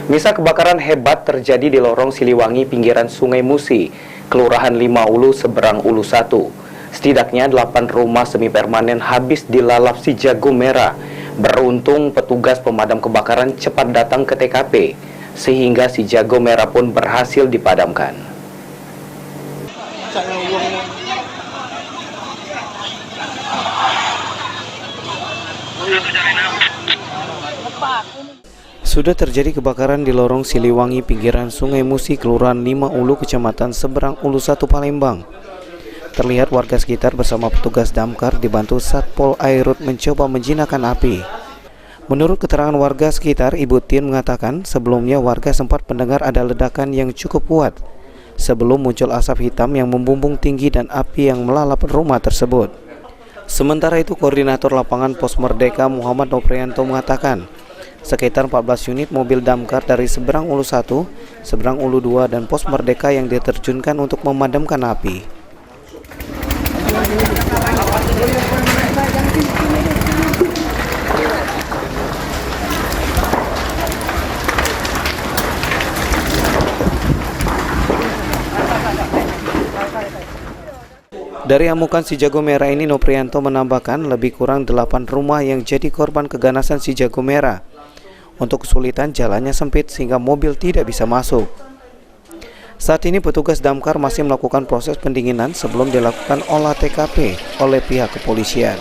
Misa kebakaran hebat terjadi di lorong Siliwangi pinggiran Sungai Musi, Kelurahan 5 Ulu, Seberang Ulu 1. Setidaknya 8 rumah semi permanen habis dilalap si jago merah. Beruntung petugas pemadam kebakaran cepat datang ke TKP, sehingga si jago merah pun berhasil dipadamkan. Sudah terjadi kebakaran di lorong Siliwangi pinggiran Sungai Musi, Kelurahan 5 Ulu, Kecamatan Seberang Ulu 1, Palembang. Terlihat warga sekitar bersama petugas damkar dibantu Satpol Airut mencoba menjinakkan api. Menurut keterangan warga sekitar, Ibu Tin mengatakan sebelumnya warga sempat mendengar ada ledakan yang cukup kuat sebelum muncul asap hitam yang membumbung tinggi dan api yang melalap rumah tersebut. Sementara itu, Koordinator Lapangan Pos Merdeka Muhammad Noprianto mengatakan sekitar 14 unit mobil damkar dari Seberang Ulu 1, Seberang Ulu 2, dan Pos Merdeka yang diterjunkan untuk memadamkan api. Dari amukan si jago merah ini, Noprianto menambahkan lebih kurang 8 rumah yang jadi korban keganasan si jago merah. Untuk kesulitan jalannya sempit sehingga mobil tidak bisa masuk. Saat ini petugas damkar masih melakukan proses pendinginan sebelum dilakukan olah TKP oleh pihak kepolisian.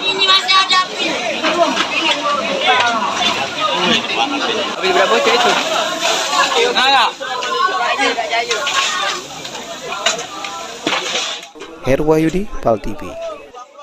Ini masih ada api. Api berapa bocor itu? Nggak. Herwayudi, PAL TV.